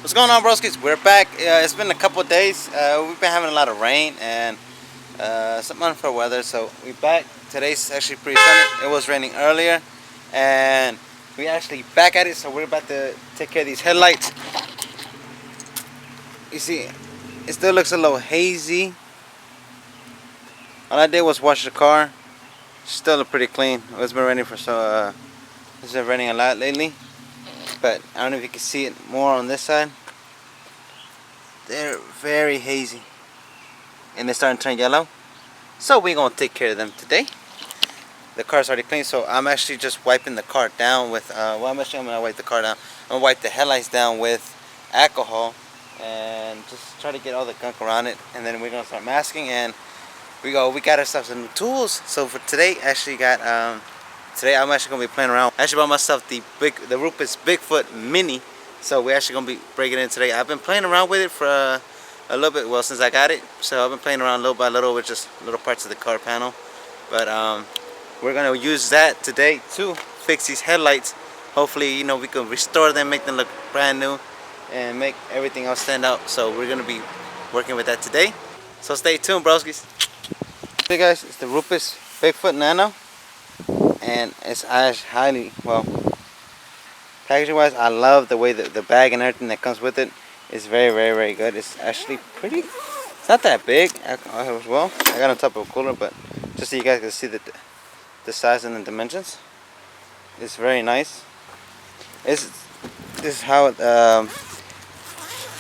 What's going on, broskies? We're back. It's been a couple of days. We've been having a lot of rain and some unfair weather, so we're back. Today's actually pretty sunny. It was raining earlier, and we actually back at it. So we're about to take care of these headlights. You see, it still looks a little hazy. All I did was wash the car. Still look pretty clean. It's been raining it's been raining a lot lately, but I don't know if you can see it more on this side. They're very hazy and they're starting to turn yellow, so we're gonna take care of them today. The car's already clean, so I'm actually just wiping the car down with I'm gonna wipe the car down. I'm gonna wipe the headlights down with alcohol and just try to get all the gunk around it, and then we're gonna start masking. And we got ourselves some new tools. So for today, today I'm actually gonna be playing around. I actually bought myself the Rupes Bigfoot Mini. So we're actually gonna be breaking it in today. I've been playing around with it for a little bit, well, since I got it. So I've been playing around little by little with just little parts of the car panel. But we're gonna use that today to fix these headlights. Hopefully, you know, we can restore them, make them look brand new, and make everything else stand out. So we're gonna be working with that today. So stay tuned, broskies. Hey guys, it's the Rupes Bigfoot Nano, and it's highly, well, packaging wise, I love the way that the bag and everything that comes with it is very, very, very good. It's actually pretty, it's not that big as well. I got on top of a cooler, but just so you guys can see the size and the dimensions. It's very nice. This is how it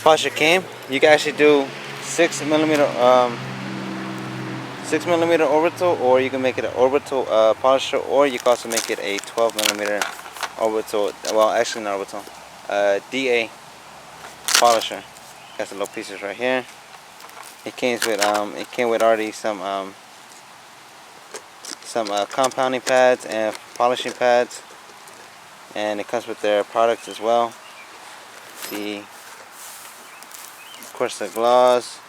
polisher came. You can actually do 6mm orbital, or you can make it an orbital polisher, or you can also make it a 12mm orbital. Well, actually not orbital, DA polisher. Got some little pieces right here. It came with already some compounding pads and polishing pads, and it comes with their products as well. Of course, the gloss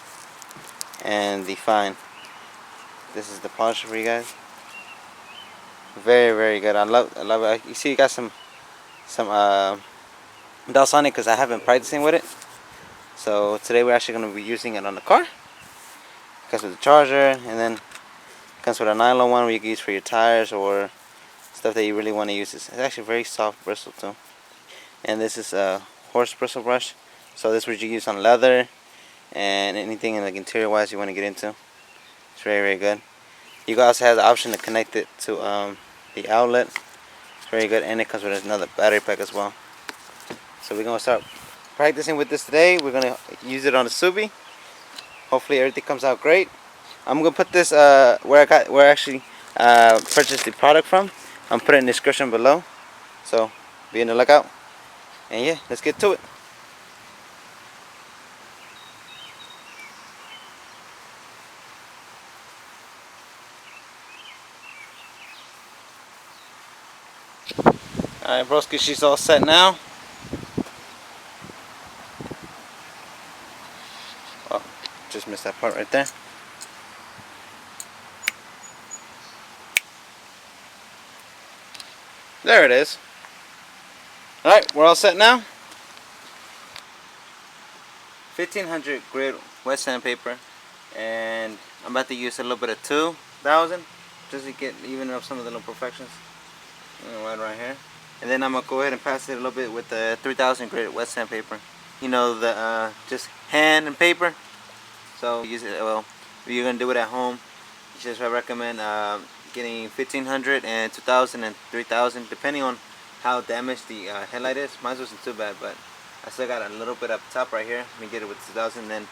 and the fine. This is the polisher for you guys. Very, very good. I love it. You see, you got some dust on it because I haven't practicing with it. So today we're actually going to be using it on the car. It comes with the charger, and then it comes with a nylon one where you can use for your tires or stuff that you really want to use. It's actually very soft bristle too. And this is a horse bristle brush. So this is what you use on leather and anything in like interior wise you want to get into. It's very, very good. You also have the option to connect it to the outlet. It's very good, and it comes with another battery pack as well. So we're gonna start practicing with this today. We're gonna use it on the Subi. Hopefully everything comes out great. I'm gonna put this where I actually purchased the product from. I'm putting it in the description below. So be on the lookout. And yeah, let's get to it. Alright, broski, she's all set now. Oh, just missed that part right there. There it is. Alright, we're all set now. 1500 grit wet sandpaper, and I'm about to use a little bit of 2000 just to get even up some of the little imperfections right here. And then I'm gonna go ahead and pass it a little bit with the 3000 grit wet sandpaper. You know, the just hand and paper. So use it. Well, if you're gonna do it at home, just I recommend getting 1500 and 2000 and 3000, depending on how damaged the headlight is. Mine wasn't too bad, but I still got a little bit up top right here. Let me get it with 2000, then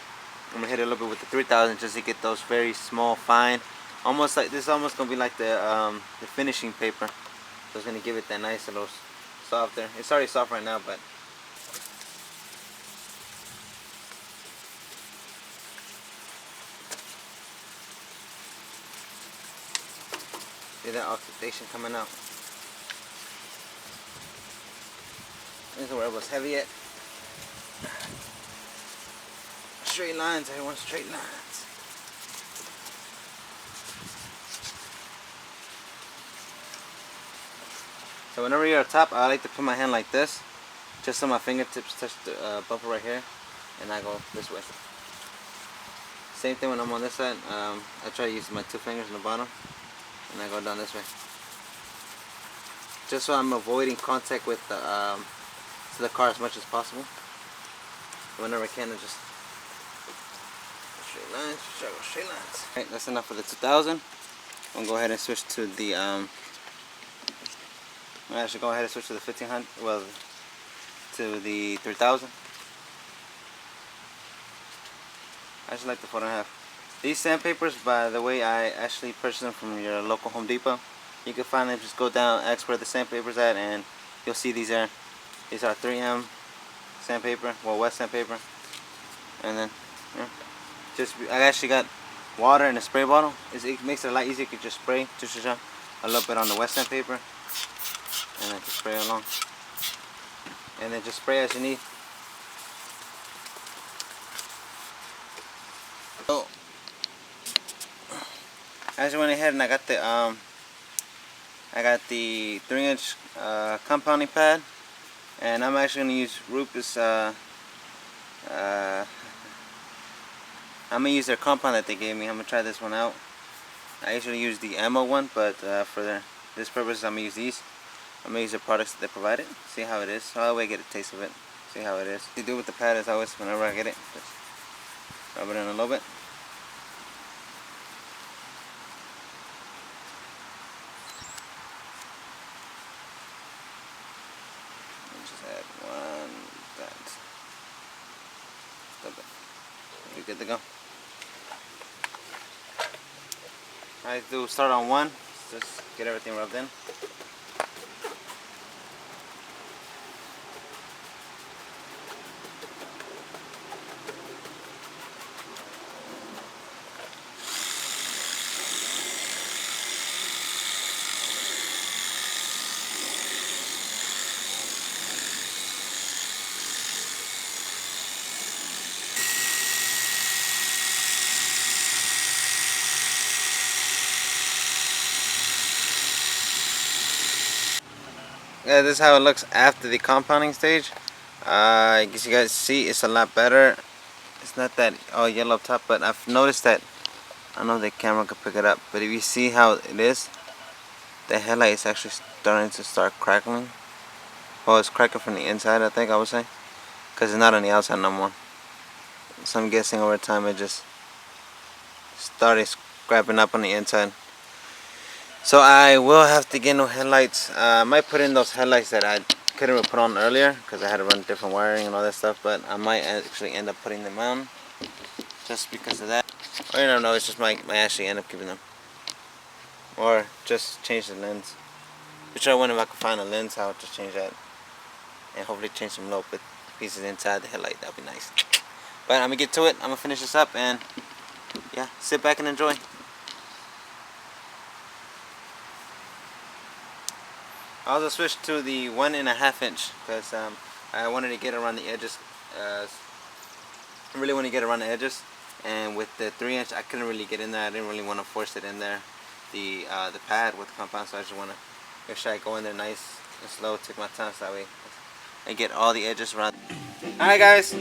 I'm gonna hit it a little bit with the 3000 just to get those very small, fine. Almost like this is almost gonna be like the finishing paper. So it's gonna give it that nice little soft there. It's already soft right now, but see that oxidation coming out. This is where it was heavy at. Straight lines, everyone, straight lines. So whenever you're at top, I like to put my hand like this, just so my fingertips touch the bumper right here, and I go this way. Same thing when I'm on this side. I try to use my 2 fingers on the bottom, and I go down this way. Just so I'm avoiding contact with the car as much as possible. Whenever I can, I just straight lines, try to go straight lines. Alright, that's enough for the 2000. I'm gonna go ahead and switch to the I should go ahead and switch to the 1500. Well, to the 3000. I just like the 4.5. These sandpapers, by the way, I actually purchased them from your local Home Depot. You can find them. Just go down, ask where the sandpaper's at, and you'll see these there. These are 3M sandpaper, well, wet sandpaper. And then, yeah, I actually got water in a spray bottle. It makes it a lot easier. You can just spray a little bit on the wet sandpaper, and then just spray along. And then just spray as you need. So, I just went ahead and I got the 3-inch compounding pad, and I'm actually going to use Rupes. I'm going to use their compound that they gave me. I'm going to try this one out. I usually use the ammo one, but for this purpose I'm going to use these. I'm going to use the products that they provided. See how it is. So that way I get a taste of it. See how it is. What you do with the pad is always, whenever I get it, just rub it in a little bit. Just add one that. You're good to go. I do start on 1. Just get everything rubbed in. Yeah, this is how it looks after the compounding stage. I guess you guys see it's a lot better. It's not that all yellow up top, but I've noticed that, I don't know if the camera could pick it up, but if you see how it is, the headlight is actually starting to start crackling. Well, it's cracking from the inside, I think I would say, because it's not on the outside no more. So I'm guessing over time it just started scrapping up on the inside. So I will have to get new headlights. I might put in those headlights that I couldn't put on earlier because I had to run different wiring and all that stuff, but I might actually end up putting them on just because of that. Or you don't know, it's just might actually end up keeping them. Or just change the lens. Which I wonder if I could find a lens, I'll just change that. And hopefully change some little bit pieces inside the headlight, that'll be nice. But I'm gonna get to it, I'm gonna finish this up, and yeah, sit back and enjoy. I also switched to the 1.5 inch because I wanted to get around the edges. I really want to get around the edges, and with the 3-inch I couldn't really get in there. I didn't really want to force it in there, the pad with the compound, so I just want to make sure I go in there nice and slow, take my time so that way I get all the edges around. Alright guys,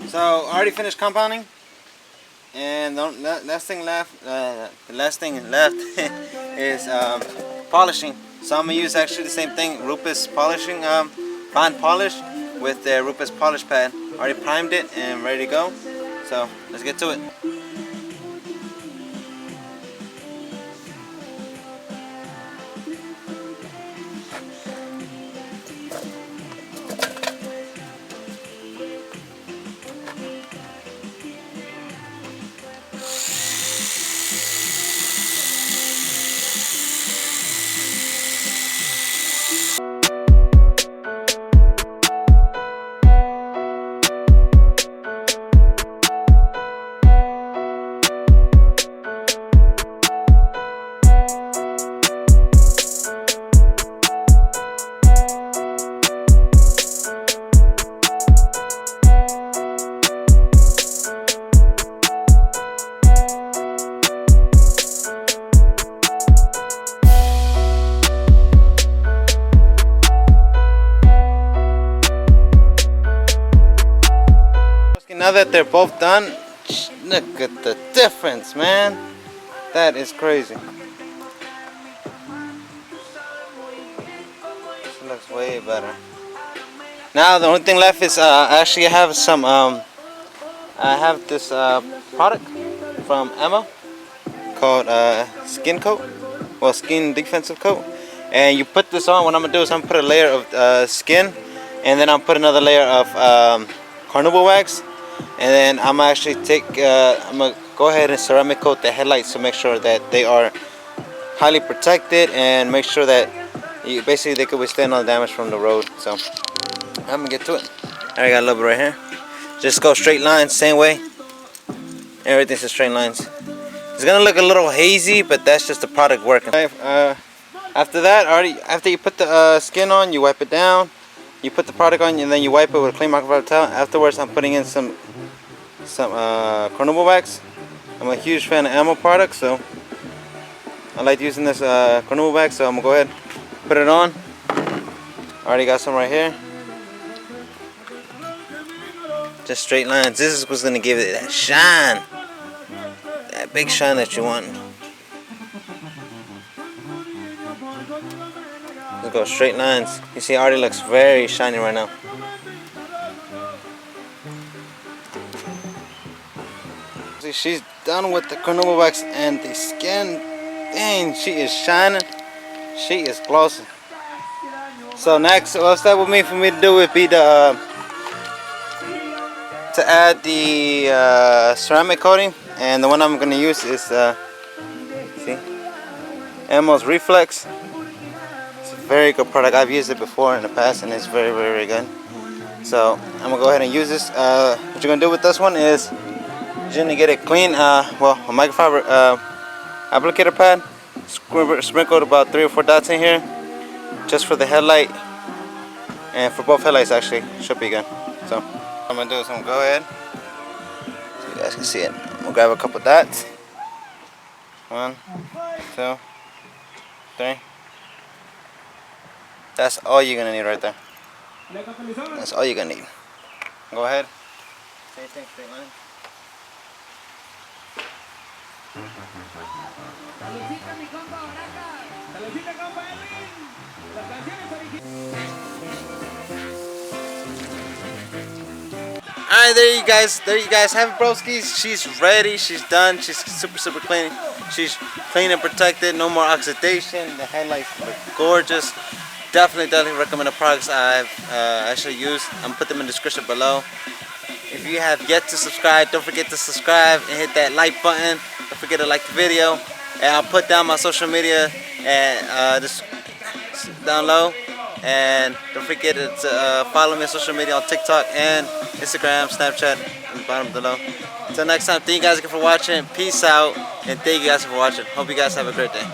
so I already finished compounding, and the last thing left is polishing. So I'm gonna use actually the same thing, Rupes polishing, fine polish with the Rupes polish pad. Already primed it and ready to go. So let's get to it. now that they're both done, look at the difference, man. That is crazy. This looks way better. Now the only thing left is actually I have some I have this product from Emma called skin coat, well, skin defensive coat. And you put this on. What I'm gonna do is I'm gonna put a layer of skin, and then I'll put another layer of Carnauba Wax, and then I'm gonna actually I'm gonna go ahead and ceramic coat the headlights to make sure that they are highly protected and make sure that basically they could withstand all the damage from the road. So I'm gonna get to it. I got a little bit right here. Just go straight lines, same way. Everything's in straight lines. It's gonna look a little hazy, but that's just the product working. After that, after you put the skin on, you wipe it down. You put the product on, and then you wipe it with a clean microfiber towel. Afterwards, I'm putting in some Carnauba Wax. I'm a huge fan of Ammo products, so I like using this Carnauba Wax. So I'm gonna go ahead, put it on. Already got some right here. Just straight lines. This is what's gonna give it that shine, that big shine that you want. Let's go straight lines. You see, it already looks very shiny right now. See, she's done with the Carnauba Wax and the skin. Dang, she is shining. She is glossy. So next, what's that would mean for me to do would be to add the ceramic coating, and the one I'm going to use is see, Emma's Reflex. It's a very good product. I've used it before in the past, and it's very, very, very good. So I'm gonna go ahead and use this. What you're gonna do with this one is you're gonna get it clean. Well, a microfiber applicator pad. Sprinkled about 3 or 4 dots in here, just for the headlight, and for both headlights actually should be good. So what I'm gonna do is I'm gonna go ahead, so you guys can see it. I'm gonna grab a couple dots. 1, 2, 3. That's all you're gonna need right there. That's all you're gonna need. Go ahead. Same thing, straight line. Alright, there you guys have it, broskies. She's ready, she's done, she's super clean. She's clean and protected, no more oxidation. The headlights look gorgeous. Definitely recommend the products I've actually used. I'm gonna put them in the description below. If you have yet to subscribe, don't forget to subscribe and hit that like button. Don't forget to like the video. And I'll put down my social media and just down low. And don't forget to follow me on social media on TikTok and Instagram, Snapchat, in the bottom below. Until next time, thank you guys again for watching. Peace out, and thank you guys for watching. Hope you guys have a great day.